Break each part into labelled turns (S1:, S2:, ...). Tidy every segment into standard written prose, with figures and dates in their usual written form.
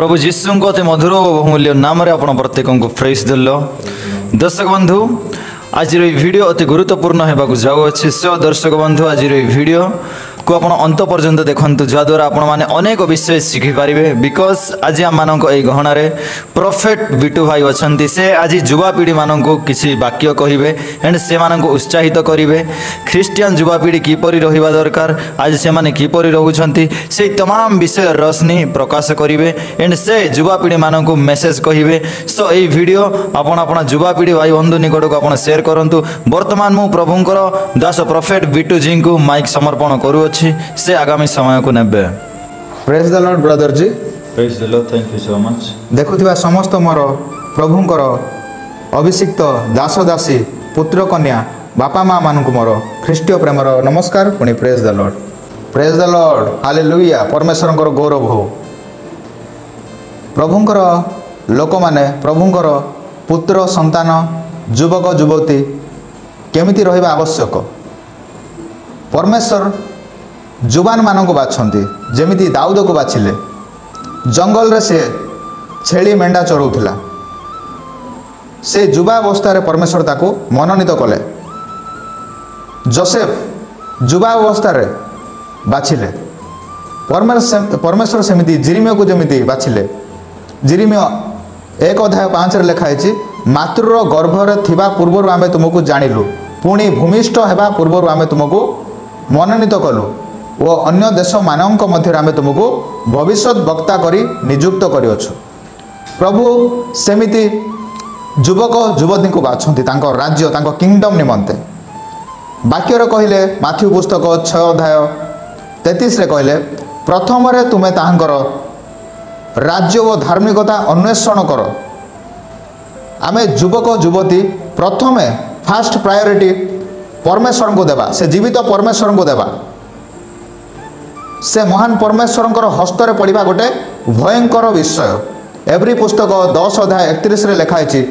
S1: प्रभु जीशु अति मधुर और बहुमूल्य नाम रे आपण प्रत्येक को प्रेज दिल। दर्शक बंधु आज वीडियो अति गुरुत्वपूर्ण होगा जाऊँगी। सो दर्शक बंधु आज वीडियो को आप अंत पर्यंत देखु जहाद्वारा आपण मैंने अनेक विषय शिखिपारे। बिकज आज आम मान गहणार प्रॉफिट बिटू भाई अच्छा से आज युवापीढ़ी मान को किसी वाक्य कहे एंड से उत्साहित करेंगे। ख्रीस्टियन युवापीढ़ी किपर रहा दरकार, आज से माने किपर रोचे से तमाम विषय रोशनी प्रकाश करेंगे एंड से युवापीढ़ी मान को मेसेज कहे। सो ये वीडियो आपण युवापीढ़ी भाई बंधु निकट को आप शेयर करूँ। बर्तमान मु प्रभुंकर दास प्रॉफिट बिटू जी को माइक समर्पण करूँ से आगामी समय को नेबे।
S2: Praise the Lord brother ji.
S1: Praise the Lord, thank you so much.
S2: देखुथिबा समस्त मोर प्रभुंकर अभिषिक्त दास दासी पुत्र कन्या बापा माँ मान को मोर ख्रीष्टीय प्रेमर नमस्कार पुणी praise the Lord. Praise the Lord, hallelujah. परमेश्वरंकर गौरव हो। प्रभुंकर लोक माने प्रभुंकर पुत्र संतान युवक युवती केमिति रहिबा आवश्यक। परमेश्वर जुबान मान को बाछंती, जेमिति दाऊद को बाछिले। जंगल रे से छेली मेंढा चराउथिला, से युवावस्था रे परमेश्वर ताको मनोनीत कले। जोसेफ युवावस्था रे बाछिले, परमेश्वर सेमिति जिरिमिया को जेमिति बाछिले। जिरिमिया 1:5 रे लिखा है, मातृर गर्भरे थिबा पूर्वरु आमे तुमको जानिलु, पुणी भूमिष्ठ हेबा पूर्वरु आमे तुमको मनोनीत कलु वो अन्य देश मानक मध्य आमे तुमको भविष्य वक्ता करी नियुक्त करिअछु। प्रभु सेमिति युवक युवती को बाछंती तांको राज्य तांको किंगडम निमंते। वाक्यर कहले माथ्यू पुस्तक 6:33 रे कहले, प्रथम रे तुमे तांकर राज्य व धार्मिकता अन्वेषण कर। आमे युवक युवती प्रथमे फास्ट प्रायोरिटी परमेश्वर को देवा, से जीवित परमेश्वर को देवा। से महान परमेश्वर हस्तर पड़ा गोटे भयंकर विषय। एवरी पुस्तक 10:31 रे लिखा है,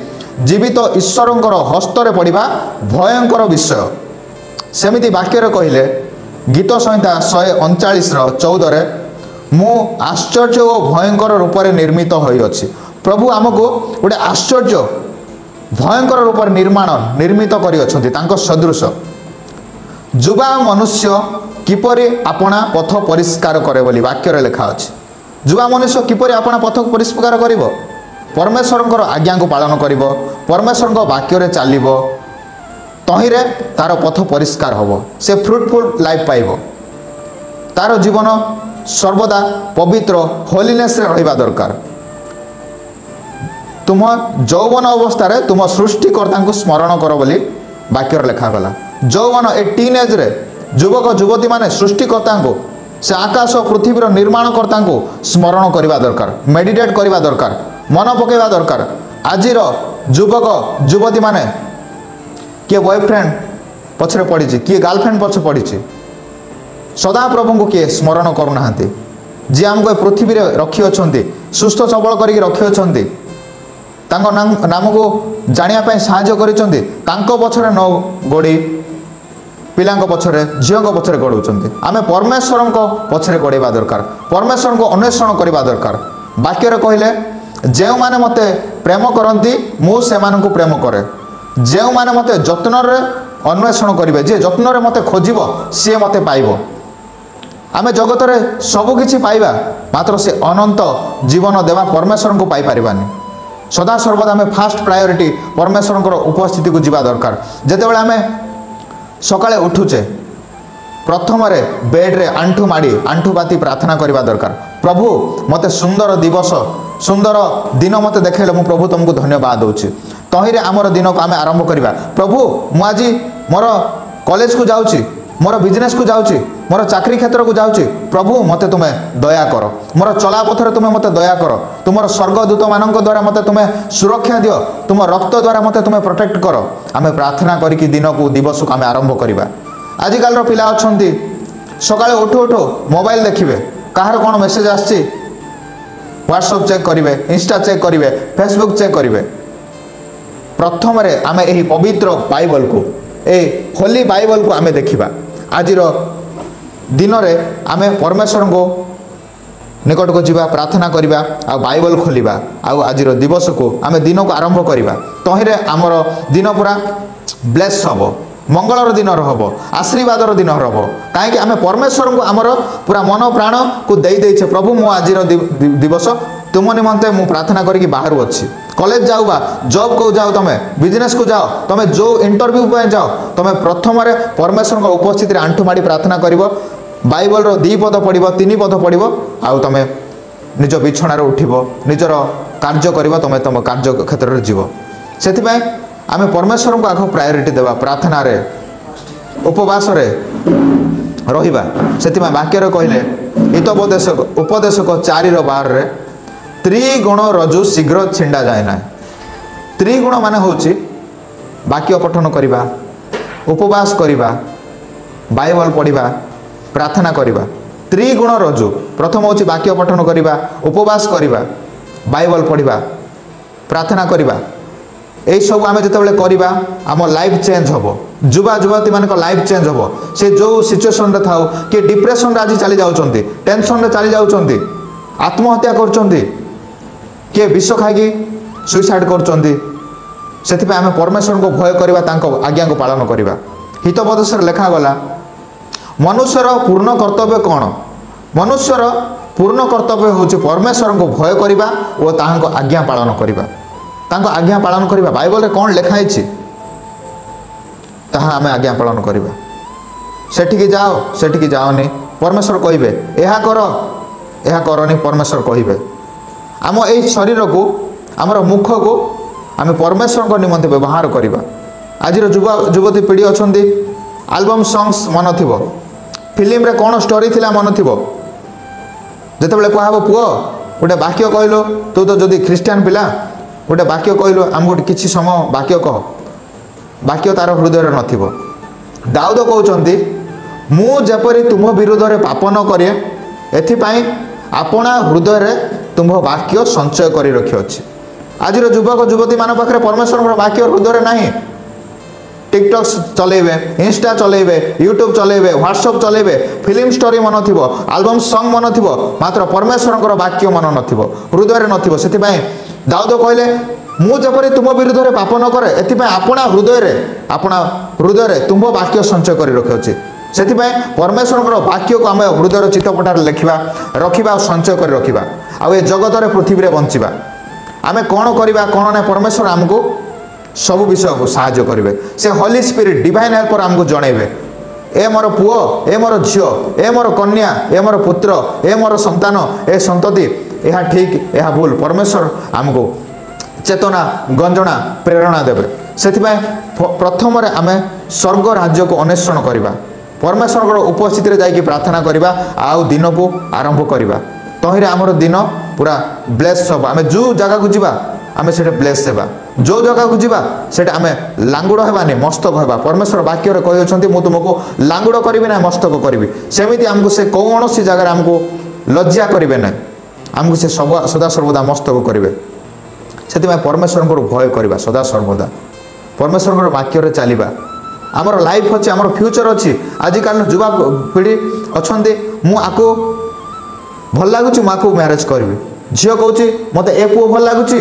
S2: जीवित ईश्वर हस्तर पड़ा भयंकर विषय। सेमिति वाक्य कहले गीत संहिता 139:14 रे, मु आश्चर्य और भयंकर रूप से निर्मित होइअछि। प्रभु आमको गोटे आश्चर्य भयंकर रूप निर्मित करिअछन्ति तांको सदृश। युवा मनुष्य किपरि अपना पथ परिष्कार करे बोली वाक्य लिखा अछि। युवा मनुष्य किपरि अपना पथ परिष्कार करिवो, परमेश्वरंकर आज्ञा को पालन करिवो, परमेश्वरंकर वाक्य रे चालिवो, तहिरे तार पथ परिष्कार होबो, से फ्रूटफुल लाइफ पाइबो। तार जीवन सर्वदा पवित्र होलीनेस रे रहिबा दरकार। तुम यौवन अवस्था रे तुम सृष्टिकर्ता को स्मरण कर बोली वाक्य लिखा गला। यौवन ए टीनेज रे युवक युवती माने सृष्टिकर्ता को, से आकाश और पृथ्वी निर्माण कर्ता को स्मरण करवा दरकार, मेडिटेट करवा दरकार, मन पकेवा दरकार। आजिर युवक युवती माने किए बॉयफ्रेंड पछरे पड़ी, किए गर्लफ्रेंड पछे पड़ी, सदा प्रभु को किए स्मरण करूना, जी आमको पृथ्वी रे रखी अछंती, सुस्थ सबल करिक रखी अछंती, तांको नाम को जानिया पय साहाय्य करिसंती, तांको पछरे न गोड़ी पिलांको पछरे झियोंको पछरे गड़ौचंती। आमे परमेश्वर को पछरे गड़ेबा दरकार, परमेश्वर को अन्वेषण करबा दरकार। वाक्य रे कहले, जेउ माने मते प्रेम करंती मु से मानकु प्रेम करे, जेउ माने मते जत्न रे अन्वेषण करिवे, जे जत्न रे मते खोजिबो से मते पाइबो। आमे जगत रे सब किछि पाइबा, मात्र से अनंत जीवन देवा परमेश्वर को पाई परिबानी। सदा सर्वदा आमे फास्ट प्रायोरिटी परमेश्वर उपस्थिति को जीवा दरकार। जेतेबेले आमे सकाळे उठुचे प्रथम रे बेड रे आंठू माड़ी आंठू पाती प्रार्थना करबा दरकार। प्रभु मते सुंदर दिवस सुंदर दिन मते देखेले, मु प्रभु तुमको धन्यवाद दूची। तहिरे आमर दिन को आमे आरंभ करबा। प्रभु मु आज मोर कॉलेज को जाउची, मोर बिजनेस को जाउची, मोर चाकरी क्षेत्र को जाउची। प्रभु मते तुमे दया कर, मोर चला पथरे तुमे मते दया कर, तुमर स्वर्गदूत मानक द्वारा मते तुमे सुरक्षा दियो, तुम रक्त द्वारा मते तुमे प्रोटेक्ट कर। आमे प्रार्थना करिकि दिन को दिवस को आमे आरंभ करबा। आजिकाल रो पिला अछंती सकाळे उठो उठो मोबाइल देखिबे, काहर कोन मेसेज आछी व्हाट्सएप चेक करिवे, इंस्टा चेक करिवे, फेसबुक चेक करिवे। प्रथम रे आमे एही पवित्र बाइबल को, ए होली बाइबल को आमे देखिबा। आजिर दिन रे आमे परमेश्वर को निकट को जीवा प्रार्थना करिबा आ बाइबल खोलिबा आ आजिर दिवस को आम दिन को आरंभ करिबा तहिरे आमर दिन पूरा ब्लेस हबो मंगलर दिन हम आशीर्वादर दिन हम कहीं आम परमेश्वर को आमर पूरा मन प्राण को दे देछे प्रभु मो आज दिवस तुम निमंते मु प्रार्थना करी बाहर अच्छी कॉलेज जाओ बा जॉब को जाओ तुम बिजनेस को जाओ तुम जो इंटरव्यू पे जाओ तुम प्रथम परमेश्वर को उपस्थित आंठु माड़ी प्रार्थना कर बाइबल रो 2 पद पढ़ 3 पद पढ़ आउ तुम निज बिछणार उठब निजर कार्य कर तुम तुम कार्य क्षेत्र में जीव से आम परमेश्वर को आग प्रायोरिटी देवा प्रार्थना रे उपवास रे रहिबा से वाक्य कहले उपदेशक 4:12 रे त्रिगुण रजु शीघ्र छिंडा जाए ना त्रिगुण मान हूँ वाक्य पठन करवा उपवास करवा बाइबल पढ़ा प्रार्थना करवा त्रिगुण रजु प्रथम हूँ वाक्य पठन करवा उपवास करवा बाइबल पढ़ा प्रार्थना करवा यही सब आम जो करवा आम लाइफ चेंज हम युवा युवती मान लाइफ चेंज हम से जो सिचुएसन रे थाउ कि डिप्रेशन आज चली जाउछंती टेंशन रे चली जाउछंती आत्महत्या करछंती किए विष खाई सुइसाइड करछंती सेथिपे आम परमेश्वर को भय करवा तांको आज्ञा को पालन करवा हितोपदेश लिखा गला मनुष्यर पूर्ण कर्तव्य कौन मनुष्यर पूर्ण कर्तव्य हूँ परमेश्वर को भय करवा और तांको आज्ञा पालन करवा तांको आज्ञा पालन करवा बाइबल रे कौन लिखाई ताहा आम आज्ञा पालन करवा सेठिकी जाओ सेठिकी जाओनी परमेश्वर कहिबे एहा करनी परमेश्वर कहिबे आम ए शरीर को आमर मुख को आम परमेश्वर को निमंते व्यवहार करवा आज युवा युवती पीढ़ी अच्छा आल्बम सॉन्ग्स मन थी फिल्म रे कौन स्टोरी थिला मन थी जिते कहब पुओ गोटे वाक्य कहलो तू तो जदि ख्रीस्टियान पिला गोटे वाक्य कहलो आम गोटे किसी समय वाक्य कह वाक्य तार हृदय नथिबो दाऊद कहउचंती मु जेपरी तुम विरोध में पाप न करे एथिपाई आपणा हृदय रे तुम वाक्य संचय करी रखी अछि आज युवक युवती मान पाखे परमेश्वर वाक्य हृदय नहीं टिकटक चलेबे इंस्टा चलेबे यूट्यूब चलेबे व्हाट्सएप चलेबे फिल्म स्टोरी मन थी आल्बम सॉन्ग मन थी मात्र परमेश्वर वाक्य मन नथिबो हृदय नथिबो सेथिपाई दाऊद कहले मु जपरी तुम विरुद्ध में पाप न करे एथिपाई आपणा हृदय रे तुम वाक्य संचय करी रखी अछि सेथिपाई परमेश्वर वाक्य को आम हृदय चित्तपटार लिखा रखा और संचय कर रखा आउ ए जगत रे पृथ्वी रे बंचिबा आमे कौन करवा कौन ना परमेश्वर आमको सब विषय को साहाय्य करेंगे से होली स्पिरिट डिवाइन हेल्पर आमको जनइबे ए मोर पुओ ए मोर झियो ए मोर कन्या ए मोर पुत्र ए मोर संतान ए संतति यह ठीक यह भूल परमेश्वर आमको चेतना गंजना प्रेरणा देवे से प्रथम आम स्वर्ग राज्य को अन्वेषण करवा परमेश्वर उपस्थित जाकि प्रार्थना करवा आउ दिन को आरंभ करवा तहिरे आमर दिन पूरा ब्लेस हम आम जो जगह को जीवा आम से ब्लेस हेबा जो जगह को जीवा से आम लांगुड़ हेबानी मस्तक हेबा परमेश्वर वाक्य कहते मुझे तुमको लांगुड़ करी ना मस्तक करी सेमती आमको से कौन सी जगह आमको लज्जा करेंगे ना आमको से सदा सर्वदा मस्तक करेंगे से परमेश्वर को भय करवा सदा सर्वदा परमेश्वर वाक्य चलवा आमर लाइफ अच्छे आमर फ्यूचर अच्छी आजिकल युवा पीढ़ी अच्छा मुझे भल लगुच मुझे मैरेज करी झील कौच मत ए पुओ भल लगुच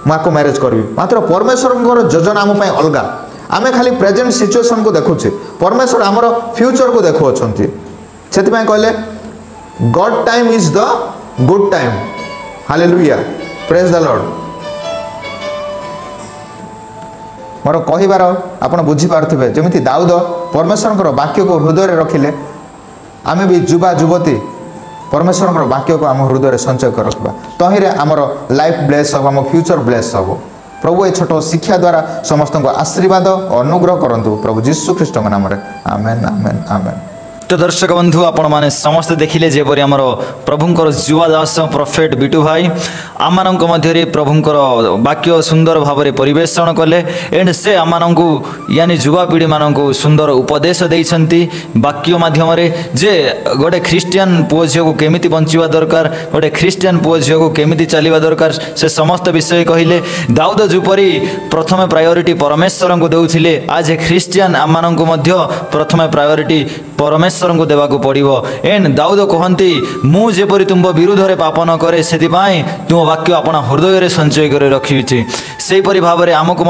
S2: मुझे मैरेज करी मात्र परमेश्वर योजना आम अलग आम खाली प्रेजेंट सिचुएशन को देखुचे परमेश्वर आमर फ्यूचर को देखुं से कहले God time is the good time hallelujah praise the Lord मोर कहिबार आपण बुझीपारे जमी दाऊद परमेश्वर वाक्य को हृदय रखिले आम भी युवा युवती परमेश्वर वाक्य को आम हृदय संचय कर रखा तहिरे आमर लाइफ ब्लेस हम आम फ्यूचर ब्लेस हम प्रभु ये छोट शिक्षा द्वारा समस्त को आशीर्वाद और अनुग्रह करूँ प्रभु जीशु ख्रीष्ट नाम आमेन आमेन आमेन।
S1: तो दर्शक बंधु आपण मैंने समस्ते देखिले जेपरी आमर प्रभुंकर जुआ दास प्रॉफेट बिटू भाई आम मध्य प्रभुंकर वाक्य सुंदर भाव में परिवेषण कले एंड से आम यानी युवा पीढ़ी मान सुंदर उपदेश देइछंती वाक्य माध्यम जे गोटे ख्रीस्टियन पुओ झील को केमिति बंचिबा दरकार गोटे ख्रीस्टियन पुओ झील को केमिति चलिबा दरकार से समस्त विषय कहिले दाऊद जुपरी प्रथम प्रायोरिटी परमेश्वर को देउथिले आज ख्रीस्टियन आम प्रथम प्रायोरिटी परमेश्वर को देवाक पड़ो। एंड दाऊद कहती मु जेपरी तुम विरुद्ध में पाप न करे से तुम वाक्य आपण हृदय संचय कर रखी सेपरी भाव में आमको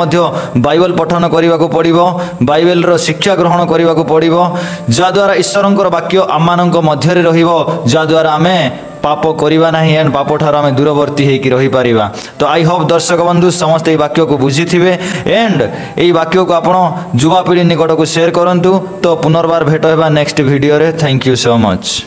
S1: बाइबल पठन करने को पड़ो, बाइबल शिक्षा ग्रहण करने को पड़ो, जद्वारा ईश्वर वाक्य आम मध्य रद्वारा आम पाप करवा ना एंड पाप ठार आम दूरवर्ती होकर रही पारिबा। तो आई होप दर्शक बंधु समस्ते वाक्य को बुझी थे एंड यही वाक्य को आप युवा पीढ़ी निकट को शेयर करूँ। तो पुनर्बार भेट होगा नेक्स्ट वीडियो रे। Thank you so much.